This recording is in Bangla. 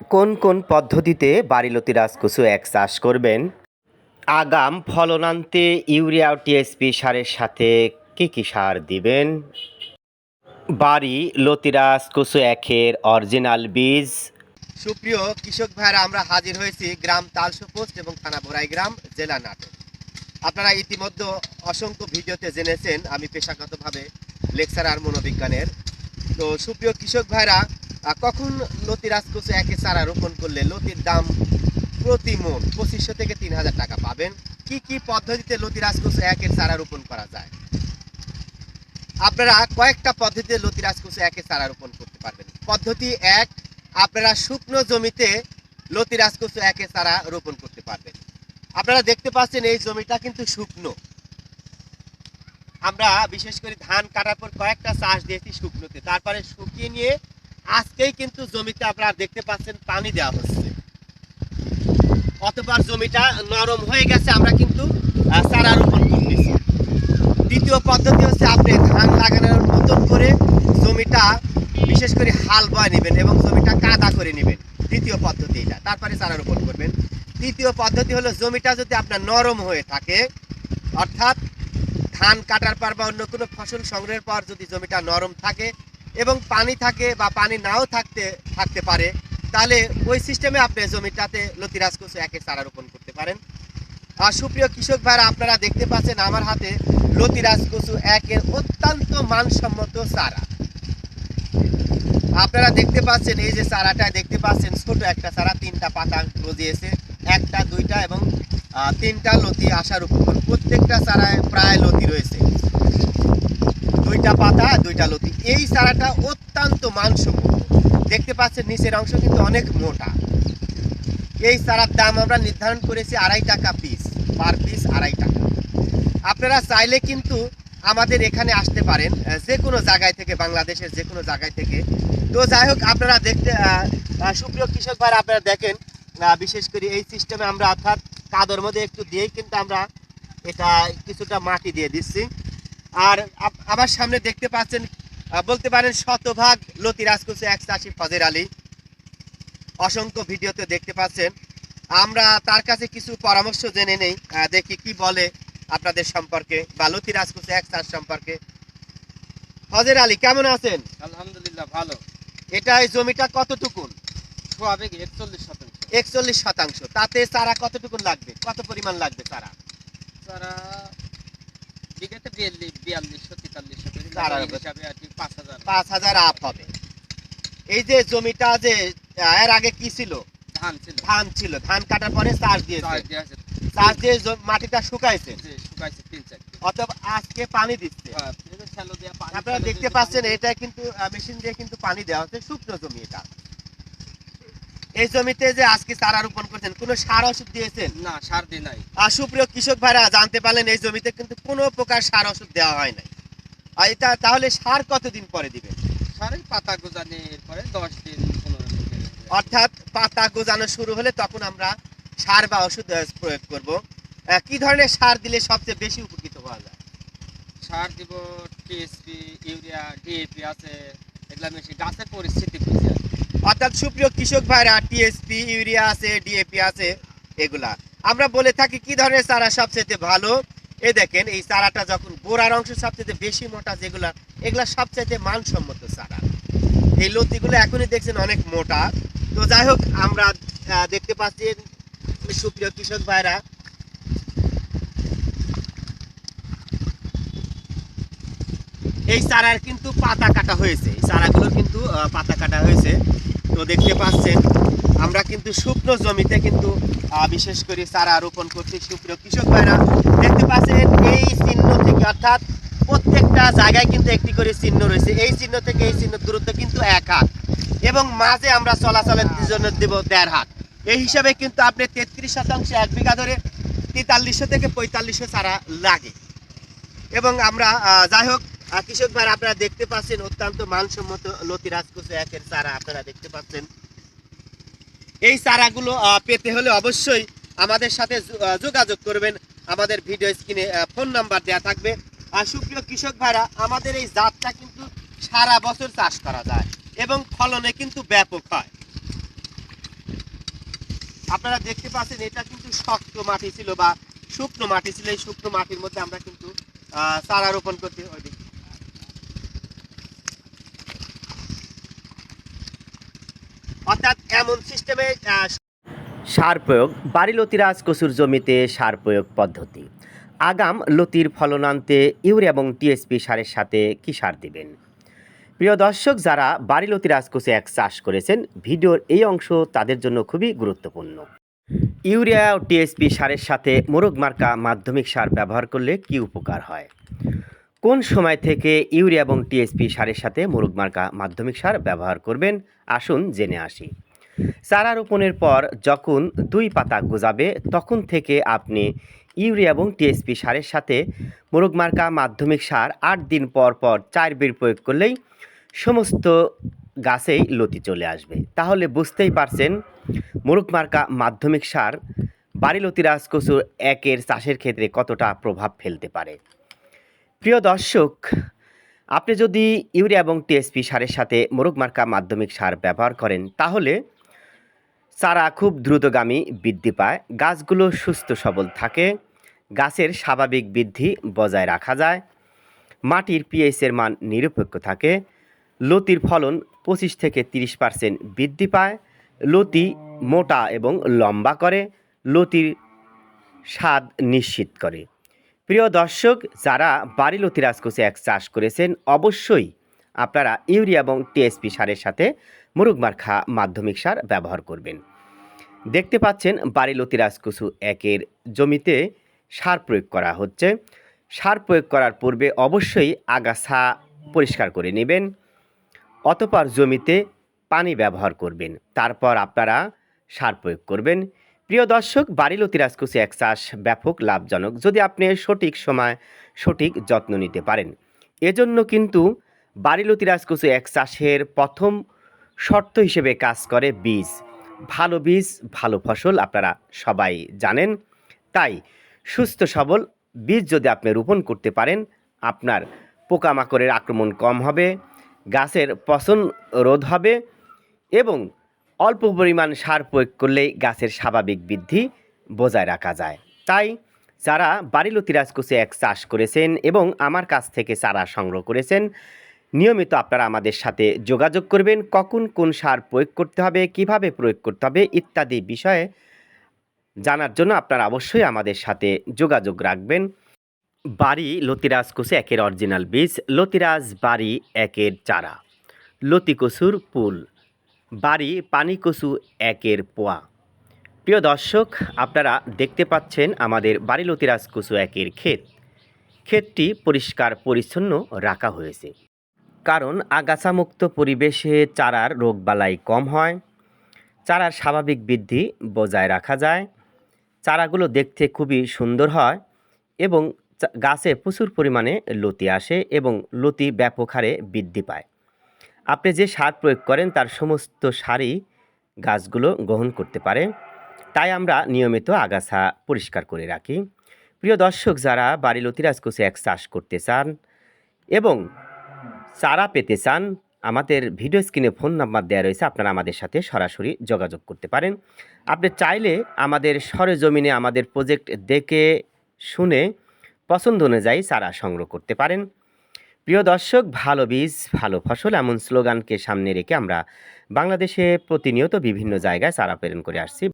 কোন কোন পদ্ধতিতে বাড়িলতি রাজকচু এক চাষ করবেন? আগাম ফলনান্তে ইউরিয়া ও টিএসপি সারের সাথে কি সার দিবেন? বাড়ি লতিরাজ কচু একের অরিজিনাল বীজ। সুপ্রিয় কৃষক ভাইরা, আমরা হাজির হয়েছি গ্রাম তালসো পোস্ট এবং থানা বড়াইগ্রাম, জেলা নাটোর। আপনারা ইতিমধ্যে অসংখ্য ভিডিওতে জেনেছেন আমি পেশাগতভাবে লেকচারার মনোবিজ্ঞানের। তো সুপ্রিয় কৃষক ভাইরা, কখন লতিরাজ কচু একে চারা রোপণ করলে লতির দাম প্রতি মন 2500 থেকে 3000 টাকা পাবেন? কি কি পদ্ধতিতে লতিরাজ কচু একের চারা রোপণ করা যায়? আপনারা কয়েকটা পদ্ধতিতে লতিরাজ কচু একের চারা রোপণ করতে পারবেন। পদ্ধতি এক, আপনারা শুকনো জমিতে লতিরাজ কচু একের চারা রোপণ করতে পারবেন। আপনারা দেখতে পাচ্ছেন এই জমিটা কিন্তু শুকনো। আমরা বিশেষ করে ধান কাটার পর কয়েকটা চাষ দিয়েছি শুকনোতে, তারপরে শুকিয়ে নিয়ে আজকেই কিন্তু জমিতে আপনারা দেখতে পাচ্ছেন পানি দেওয়া হচ্ছে, অতঃপর জমিটা নরম হয়ে গেছে, আমরা কিন্তু চারা রোপণ করতেছি। দ্বিতীয় পদ্ধতি হচ্ছে আপনি ধান লাগানোর মতন করে জমিটা বিশেষ করে হাল বয় নেবেন এবং জমিটা কাদা করে নেবেন। দ্বিতীয় পদ্ধতি এটা, তারপরে চারা রোপণ করবেন। তৃতীয় পদ্ধতি হলো জমিটা যদি আপনার নরম হয়ে থাকে, অর্থাৎ ধান কাটার পর বা অন্য কোনো ফসল সংগ্রহের পর যদি জমিটা নরম থাকে এবং পানি থাকে বা পানি নাও থাকতে পারে, তাহলে ওই সিস্টেমে আপনি জমিটাতে লতিরাজ কচু একের চারা রোপণ করতে পারেন। আর সুপ্রিয় কৃষক ভাইরা, আপনারা দেখতে পাচ্ছেন আমার হাতে লতিরাজ কচু একের অত্যন্ত মানসম্মত চারা। আপনারা দেখতে পাচ্ছেন এই যে চারাটা দেখতে পাচ্ছেন, ছোট একটা চারা, 3টা পাতা গজিয়েছে, 1টা 2টা এবং 3টা লতি আসার উপর। প্রত্যেকটা চারায় প্রায় লতি রয়েছে, 2টা পাতা 2টা লতি। এই চারাটা অত্যন্ত মানসম্মত। দেখতে পাচ্ছেন নিচের অংশ কিন্তু অনেক মোটা। এই চারার দাম আমরা নির্ধারণ করেছি 2.5 টাকা পিস, পার পিস 2.5 টাকা। আপনারা চাইলে কিন্তু আমাদের এখানে আসতে পারেন যে কোনো জায়গায় থেকে, বাংলাদেশের যে কোনো জায়গায় থেকে। তো যাই হোক, আপনারা দেখতে সুপ্রিয় কৃষক ভাই, আপনারা দেখেন বিশেষ করে এই সিস্টেমে আমরা অর্থাৎ কাদর মধ্যে একটু দিয়েই কিন্তু আমরা এটা কিছুটা মাটি দিয়ে দিচ্ছি। আর আমার সামনে দেখতে পাচ্ছেন, বলতে পারেন শতভাগ লতিরাজ কচু এক চাষি ফজর আলী, অসংখ্য ভিডিওতে দেখতে পাচ্ছেন। আমরা তার কাছে কিছু পরামর্শ জেনে নেই, দেখি কি বলে আপনাদের সম্পর্কে বা লতিরাজ কচু এক চাষ সম্পর্কে। ফজর আলী, কেমন আছেন? আলহামদুলিল্লাহ, ভালো। এটা এই জমিটা কতটুকুন? 41%। তাতে চারা কতটুকুন লাগবে, কত পরিমাণ লাগবে চারা? চারা বিঘাতে 4200-4300 চারা হিসাবে আর কি 5000 5000 আপ হবে। এই যে জমিটা যে এর আগে কি ছিল? ধান ছিল। ধান কাটার পরে চাষ দিয়েছে, চাষ দিয়ে মাটিটা শুকাইছে, শুকাইছে 3-4 দিন। অথবা আজকে পানি দিচ্ছে। আপনারা দেখতে পাচ্ছেন এটা কিন্তু মেশিন দিয়ে কিন্তু পানি দেওয়া হচ্ছে, শুকনো জমি এটা। এই জমিতে যে আজকে চারা রোপণ করছেন, কোনো সার ওষুধ দিয়েছেন? না, সার দিই নাই। আর সুপ্রিয় কৃষক ভাইরা, জানতে পারলেন এই জমিতে কিন্তু কোনো প্রকার সার ওষুধ দেওয়া হয় নাই। আর এটা তাহলে সার কতদিন পরে দিবেন? সারের পাতা গজানোর পরে 10 দিন 15 দিন। অর্থাৎ পাতা গজানো শুরু হলে তখন আমরা সার বা ওষুধ প্রয়োগ করব। কি ধরনের সার দিলে সবচেয়ে বেশি উপকৃত হওয়া যায়? সার দিব টিএসপি, ইউরিয়া, ডিএপি আছে, এগুলা বেশি গাছের পরিস্থিতি বুঝে। অর্থাৎ সুপ্রিয় কৃষক ভাইরা, টিএসপি, ইউরিয়া আছে, ডিএপি আছে, এগুলা আমরা বলে থাকি। কি ধরনের চারা সবচেয়ে ভালো? এই দেখেন, এই চারাটা যখন গোড়ার অংশ সবচেয়ে বেশি মোটা যেগুলা, এগুলা সবচেয়ে মানসম্মত চারা। এই লতিগুলো এখনই দেখছেন অনেক মোটা। তো যাই হোক, আমরা দেখতে পাচ্ছি সুপ্রিয় কৃষক ভাইরা, এই চারার কিন্তু পাতা কাটা হয়েছে, এই চারাগুলো কিন্তু পাতা কাটা হয়েছে। তো দেখতে পাচ্ছেন আমরা কিন্তু শুকনো জমিতে কিন্তু বিশেষ করে চারা রোপণ করছি। সুপ্রিয় কৃষক ভাইরা, দেখতে পাচ্ছেন এই চিহ্ন থেকে, অর্থাৎ প্রত্যেকটা জায়গায় কিন্তু একটি করে চিহ্ন রয়েছে। এই চিহ্ন থেকে এই চিহ্ন দূরত্ব কিন্তু 1 হাত এবং মাঝে আমরা চলাচলের জন্য দেব 1.5 হাত। এই হিসাবে কিন্তু আপনি 33% 1 বিঘা ধরে 4300 থেকে 4500 চারা লাগে। এবং আমরা যাই হোক কৃষক ভাই, আপনারা দেখতে পাচ্ছেন অত্যন্ত মানসম্মত লতিরাজ কচু একের চারা আপনারা দেখতে পাচ্ছেন। এই চারাগুলো পেতে হলে অবশ্যই আমাদের সাথে যোগাযোগ করবেন। আমাদের ভিডিও স্ক্রিনে ফোন নাম্বার দেওয়া থাকবে। আর সুপ্রিয় কৃষক ভাইরা, আমাদের এই জাতটা কিন্তু সারা বছর চাষ করা যায় এবং ফলনে কিন্তু ব্যাপক হয়। আপনারা দেখতে পাচ্ছেন এটা কিন্তু শক্ত মাটি ছিল বা শুকনো মাটি ছিল। এই শুকনো মাটির মধ্যে আমরা কিন্তু চারা রোপণ করতে অর্থাৎ এমন সিস্টেমে সার প্রয়োগ। বাড়ি লতিরাজ কচুর জমিতে সার প্রয়োগ পদ্ধতি। আগাম লতির ফলন আনতে ইউরিয়া এবং টিএসপি সারের সাথে কি সার দিবেন? প্রিয় দর্শক, যারা বাড়ি লতিরাজ কচু এক চাষ করেছেন, ভিডিওর এই অংশ তাদের জন্য খুবই গুরুত্বপূর্ণ। ইউরিয়া ও টিএসপি সারের সাথে মোরগ মার্কা মাধ্যমিক সার ব্যবহার করলে কি উপকার হয়? কোন সময় থেকে ইউরিয়া এবং টিএসপি সারের সাথে মোরগ মার্কা মাধ্যমিক সার ব্যবহার করবেন? আসুন জেনে আসি। চারা রোপণের পর যখন 2 পাতা গজাবে তখন থেকে আপনি ইউরিয়া এবং টিএসপি সারের সাথে মোরগ মার্কা মাধ্যমিক সার 8 দিন পর পর 4 বের প্রয়োগ করলেই সমস্ত গাছেই লতি চলে আসবে। তাহলে বুঝতেই পারছেন মোরগ মার্কা মাধ্যমিক সার বাড়ি লতিরাজ কচু একের চাষের ক্ষেত্রে কতটা প্রভাব ফেলতে পারে। প্রিয় দর্শক, আপনি যদি ইউরিয়া এবং টিএসপি সারের সাথে মোরগ মার্কা মাধ্যমিক সার ব্যবহার করেন তাহলে চারা খুব দ্রুতগামী বৃদ্ধি পায়, গাছগুলো সুস্থ সবল থাকে, গাছের স্বাভাবিক বৃদ্ধি বজায় রাখা যায়, মাটির পিএইচের মান নিরপেক্ষ থাকে, লতির ফলন 25 থেকে 30% বৃদ্ধি পায়, লতি মোটা এবং লম্বা করে, লতির স্বাদ নিশ্চিত করে। প্রিয় দর্শক, যারা বাড়ি লতিরাজ কচু এক চাষ করেছেন অবশ্যই আপনারা ইউরিয়া এবং টিএসপি সারের সাথে মোরগ মার্কা মাধ্যমিক সার ব্যবহার করবেন। দেখতে পাচ্ছেন বাড়ি লতিরাজ কচু একের জমিতে সার প্রয়োগ করা হচ্ছে। সার প্রয়োগ করার পূর্বে অবশ্যই আগাছা পরিষ্কার করে নেবেন, অতঃপর জমিতে পানি ব্যবহার করবেন, তারপর আপনারা সার প্রয়োগ করবেন। প্রিয় দর্শক, বাড়ি লতিরাজ কচু এক চাষ ব্যাপক লাভজনক যদি আপনি সঠিক সময় সঠিক যত্ন নিতে পারেন। এজন্য কিন্তু বাড়ি লতিরাজ কচু এক চাষের প্রথম শর্ত হিসেবে কাজ করে বীজ। ভালো বীজ ভালো ফসল আপনারা সবাই জানেন। তাই সুস্থ সবল বীজ যদি আপনি রোপণ করতে পারেন, আপনার পোকামাকড়ের আক্রমণ কম হবে, গাছের পচন রোধ হবে এবং অল্প পরিমাণ সার প্রয়োগ করলেই গাছের স্বাভাবিক বৃদ্ধি বজায় রাখা যায়। তাই যারা বাড়ি লতিরাজ কচু এক চাষ করেছেন এবং আমার কাছ থেকে চারা সংগ্রহ করেছেন, নিয়মিত আপনারা আমাদের সাথে যোগাযোগ করবেন। কখন কোন সার প্রয়োগ করতে হবে, কিভাবে প্রয়োগ করতে হবে ইত্যাদি বিষয়ে জানার জন্য আপনারা অবশ্যই আমাদের সাথে যোগাযোগ রাখবেন। বাড়ি লতিরাজ কচু একের অরিজিনাল বীজ, লতিরাজ বাড়ি একের চারা, লতি কচুর পুল, বাড়ি পানি কচু একের পোয়া। প্রিয় দর্শক, আপনারা দেখতে পাচ্ছেন আমাদের বাড়ি লতিরাজ কচু একের ক্ষেতটি পরিষ্কার পরিচ্ছন্ন রাখা হয়েছে, কারণ আগাছামুক্ত পরিবেশে চারার রোগবালাই কম হয়, চারার স্বাভাবিক বৃদ্ধি বজায় রাখা যায়, চারাগুলো দেখতে খুবই সুন্দর হয় এবং গাছে প্রচুর পরিমাণে লতি আসে এবং লতি ব্যাপক হারে বৃদ্ধি পায়। আপনি যে সার প্রয়োগ করেন তার সমস্ত সারই গাছগুলো গ্রহণ করতে পারে, তাই আমরা নিয়মিত আগাছা পরিষ্কার করে রাখি। প্রিয় দর্শক, যারা বাড়ি লতিরাজ কচু এক চাষ করতে চান এবং চারা পেতে চান, আমাদের ভিডিও স্ক্রিনে ফোন নাম্বার দেওয়া রয়েছে, আপনারা আমাদের সাথে সরাসরি যোগাযোগ করতে পারেন। আপনি চাইলে আমাদের সরেজমিনে আমাদের প্রজেক্ট দেখে শুনে পছন্দ অনুযায়ী চারা সংগ্রহ করতে পারেন। প্রিয় দর্শক, ভালো বীজ ভালো ফসল এমন স্লোগানকে সামনে রেখে আমরা বাংলাদেশে প্রতিনিয়ত বিভিন্ন জায়গায় চারা প্রেরণ করে আসছি।